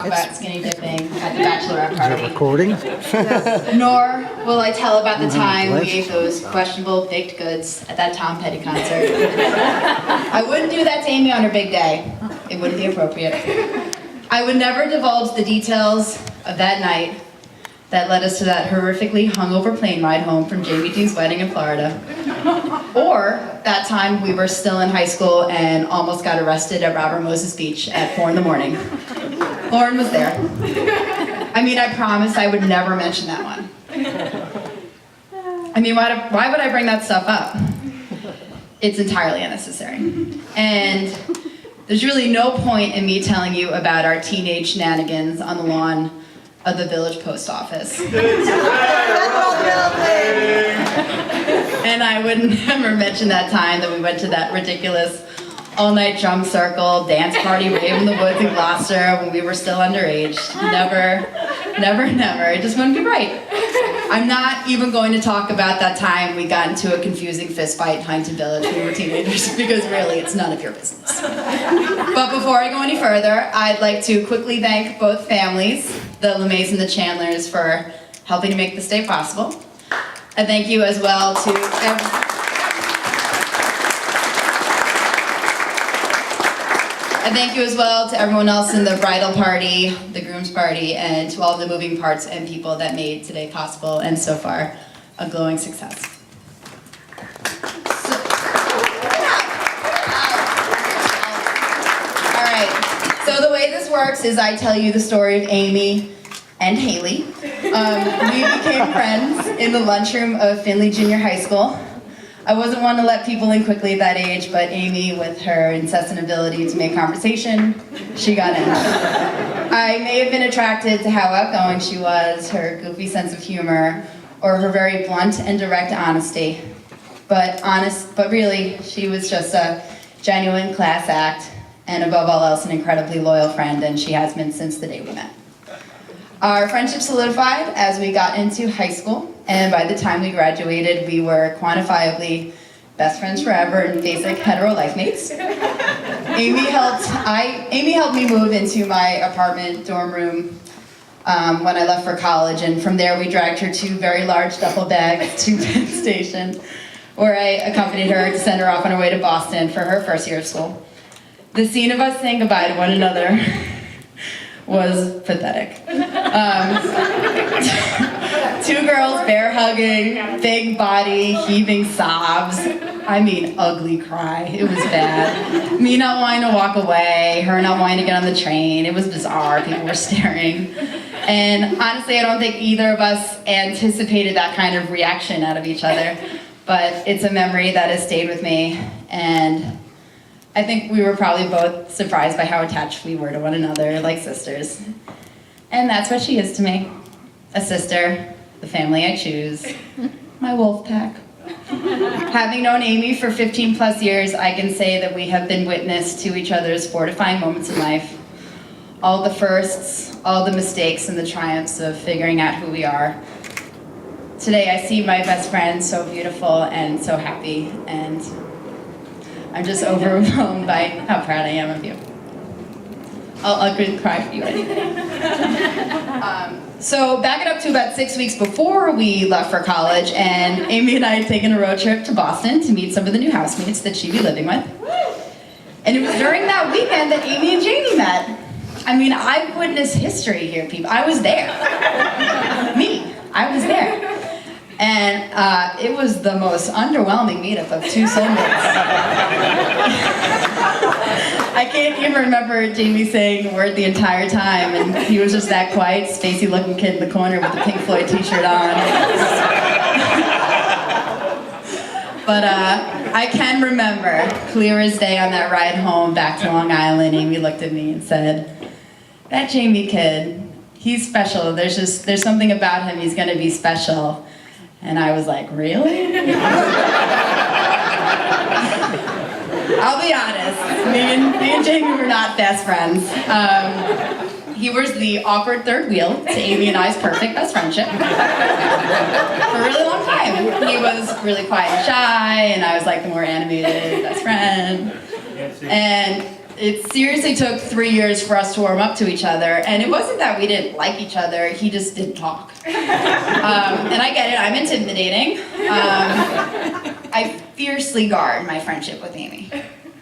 about skinny dipping at the bachelorette party. Recording? Nor will I tell about the time we ate those questionable baked goods at that Tom Petty concert. I wouldn't do that to Amy on her big day. It wouldn't be appropriate. I would never divulge the details of that night that led us to that horrifically hungover plane ride home from Jamie Dean's wedding in Florida. Or that time we were still in high school and almost got arrested at Robert Moses Beach at 4 in the morning. Lauren was there. I mean, I promised I would never mention that one. I mean, why would I bring that stuff up? It's entirely unnecessary. And there's really no point in me telling you about our teenage shenanigans on the lawn of the village post office. And I would never mention that time that we went to that ridiculous all-night drum circle, dance party, rave in the woods in Gloucester when we were still underage. Never, never, never. It just wouldn't be right. I'm not even going to talk about that time we got into a confusing fist fight in Huntington Village when we were teenagers, because really, it's none of your business. But before I go any further, I'd like to quickly thank both families, the LeMays and the Chandlers, for helping to make this day possible. A thank you as well to everyone else in the bridal party, the groom's party, and to all the moving parts and people that made today possible, and so far, a glowing success. All right, so the way this works is I tell you the story of Amy and Hayley. We became friends in the lunchroom of Findlay Junior High School. I wasn't one to let people in quickly at that age, but Amy, with her incessant ability to make conversation, she got in. I may have been attracted to how outgoing she was, her goofy sense of humor, or her very blunt and direct honesty. But really, she was just a genuine class act, and above all else, an incredibly loyal friend, and she has been since the day we met. Our friendship solidified as we got into high school, and by the time we graduated, we were quantifiably best friends forever and basic hetero life mates. Amy helped me move into my apartment dorm room when I left for college, and from there we dragged her 2 very large duffel bags to Penn Station, where I accompanied her to send her off on her way to Boston for her first year of school. The scene of us saying goodbye to one another was pathetic. 2 girls bear hugging, big body, heaving sobs. I mean, ugly cry. It was bad. Me not wanting to walk away, her not wanting to get on the train. It was bizarre. People were staring. And honestly, I don't think either of us anticipated that kind of reaction out of each other. But it's a memory that has stayed with me, and I think we were probably both surprised by how attached we were to one another, like sisters. And that's what she is to me. A sister, the family I choose, my wolf pack. Having known Amy for 15 plus years, I can say that we have been witness to each other's fortifying moments in life. All the firsts, all the mistakes, and the triumphs of figuring out who we are. Today I see my best friend so beautiful and so happy, and I'm just overwhelmed by how proud I am of you. I'll cry for you anything. So back it up to about 6 weeks before we left for college, and Amy and I had taken a road trip to Boston to meet some of the new housemates that she'd be living with. And it was during that weekend that Amy and Jamie met. I mean, I've witnessed history here, people. I was there. I was there. And it was the most underwhelming meetup of 2 soulmates. I can't even remember Jamie saying a word the entire time, and he was just that quiet, spacey looking kid in the corner with the Pink Floyd t-shirt on. But I can remember, clear as day on that ride home back to Long Island, Amy looked at me and said, "That Jamie kid, he's special. There's something about him, he's gonna be special." And I was like, really? I'll be honest, me and Jamie were not best friends. He was the awkward third wheel to Amy and I's perfect best friendship for a really long time. He was really quiet and shy, and I was like the more animated best friend. And It seriously took 3 years for us to warm up to each other, and it wasn't that we didn't like each other, he just didn't talk. And I get it, I'm intimidating. I fiercely guard my friendship with Amy.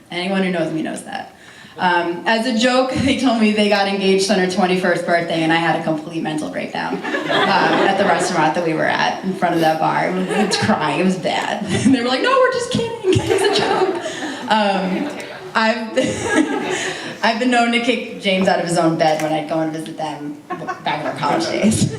Anyone who knows me knows that. As a joke, they told me they got engaged on her 21st birthday, and I had a complete mental breakdown at the restaurant that we were at in front of that bar. I was crying, it was bad. And they were like, no, we're just kidding, it's a joke. I've been known to kick James out of his own bed when I'd go and visit them back in our college days.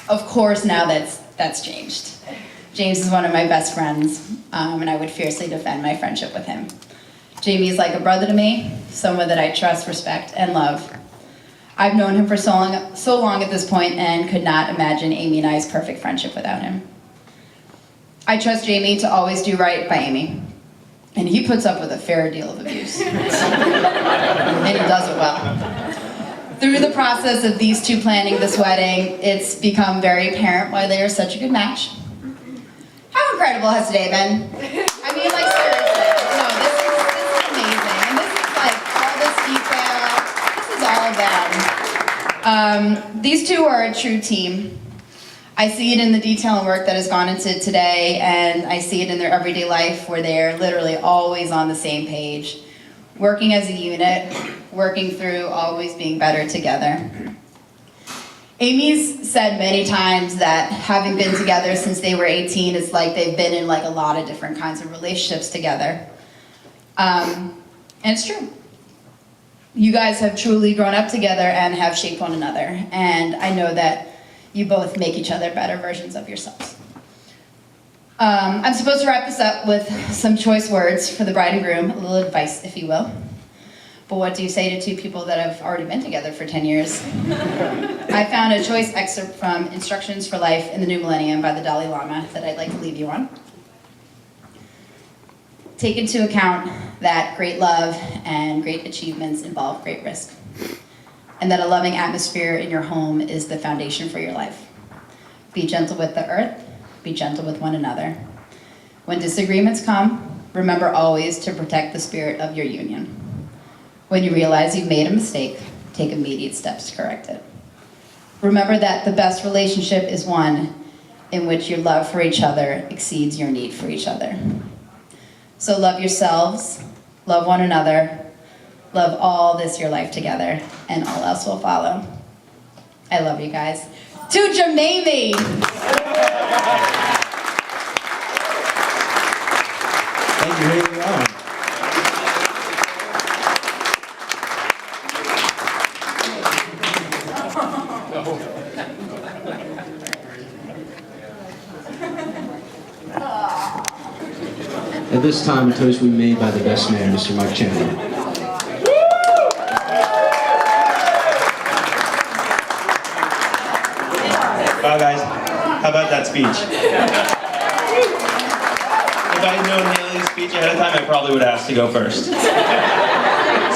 Of course, now that's changed. James is one of my best friends, and I would fiercely defend my friendship with him. Jamie is like a brother to me, someone that I trust, respect, and love. I've known him for so long at this point and could not imagine Amy and I's perfect friendship without him. I trust Jamie to always do right by Amy, and he puts up with a fair deal of abuse. And he does it well. Through the process of these two planning this wedding, it's become very apparent why they are such a good match. How incredible has today been? I mean, like, seriously. No, this is amazing. And this is like all this detail. This is all of them. These two are a true team. I see it in the detail and work that has gone into today, and I see it in their everyday life where they're literally always on the same page, working as a unit, working through, always being better together. Amy's said many times that having been together since they were 18, it's like they've been in like a lot of different kinds of relationships together. And it's true. You guys have truly grown up together and have shaped one another, and I know that you both make each other better versions of yourselves. I'm supposed to wrap this up with some choice words for the bride and groom, a little advice, if you will. But what do you say to two people that have already been together for 10 years? I found a choice excerpt from Instructions for Life in the New Millennium by the Dalai Lama that I'd like to leave you on. Take into account that great love and great achievements involve great risk, and that a loving atmosphere in your home is the foundation for your life. Be gentle with the earth, be gentle with one another. When disagreements come, remember always to protect the spirit of your union. When you realize you've made a mistake, take immediate steps to correct it. Remember that the best relationship is one in which your love for each other exceeds your need for each other. So love yourselves, love one another, love all this your life together, and all else will follow. I love you guys. To JamAimee! Thank you, Hayley. At this time, a toast will be made by the best man, Mr. Mike Chandler. Wow, guys, how about that speech? If I had known Hayley's speech ahead of time, I probably would have asked to go first.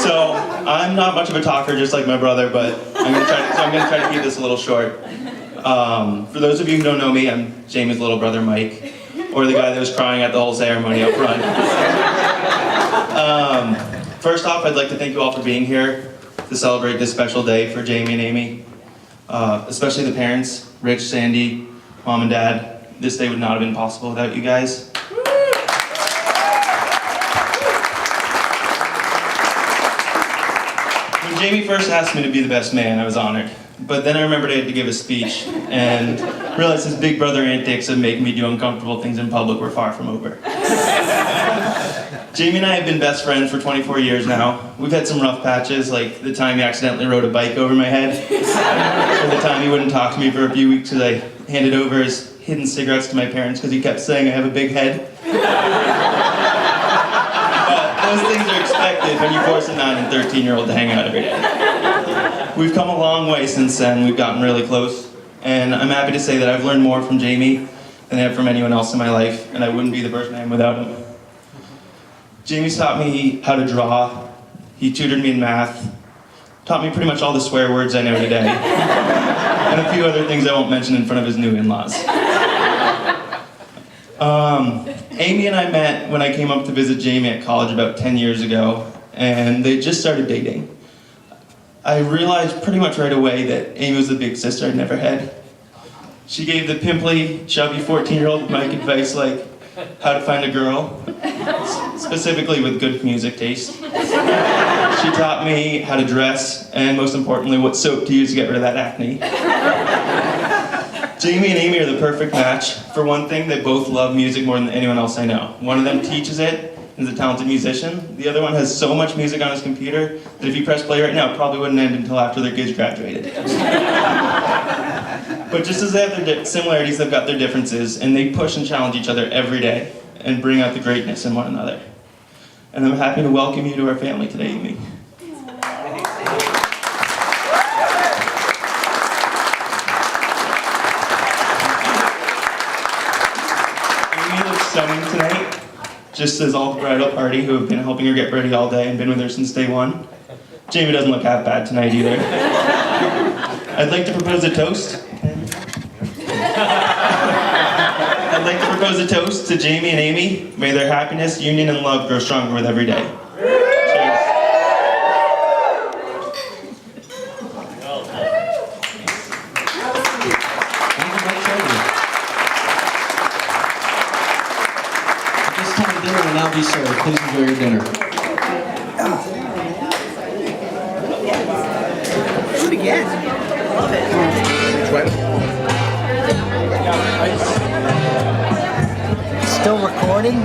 So, I'm not much of a talker, just like my brother, but I'm gonna try to keep this a little short. For those of you who don't know me, I'm Jamie's little brother, Mike, or the guy that was crying at the whole ceremony up front. First off, I'd like to thank you all for being here to celebrate this special day for Jamie and Amy. Especially the parents, Rich, Sandy, Mom and Dad. This day would not have been possible without you guys. When Jamie first asked me to be the best man, I was honored. But then I remembered I had to give a speech and realized his big brother antics of making me do uncomfortable things in public were far from over. Jamie and I have been best friends for 24 years now. We've had some rough patches, like the time he accidentally rode a bike over my head, or the time he wouldn't talk to me for a few weeks because I handed over his hidden cigarettes to my parents because he kept saying I have a big head. But those things are expected when you force a 9 and 13-year-old to hang out every day. We've come a long way since then. We've gotten really close, and I'm happy to say that I've learned more from Jamie than I have from anyone else in my life, and I wouldn't be the person I am without him. Jamie's taught me how to draw, he tutored me in math, taught me pretty much all the swear words I know today, and a few other things I won't mention in front of his new in-laws. Amy and I met when I came up to visit JamAimee at college about 10 years ago, and they just started dating. I realized pretty much right away that Amy was the big sister I'd never had. She gave the pimply, chubby 14-year-old Mike advice like how to find a girl, specifically with good music taste. She taught me how to dress, and most importantly, what soap to use to get rid of that acne. Jamie and Amy are the perfect match. For one thing, they both love music more than anyone else I know. One of them teaches it, and is a talented musician. The other one has so much music on his computer that if you press play right now, it probably wouldn't end until after their kids graduated. But just as they have their similarities, they've got their differences, and they push and challenge each other every day and bring out the greatness in one another. And I'm happy to welcome you to our family today, Amy. Amy looks stunning tonight, just as all the bridal party who have been helping her get ready all day and been with her since day one. Jamie doesn't look half bad tonight either. I'd like to propose a toast. I'd like to propose a toast to Jamie and Amy. May their happiness, union, and love grow stronger with every day. Cheers. Thank you, Mike Chandler. At this time, dinner will now be served. Please enjoy your dinner. Do it again. Love it. Still recording?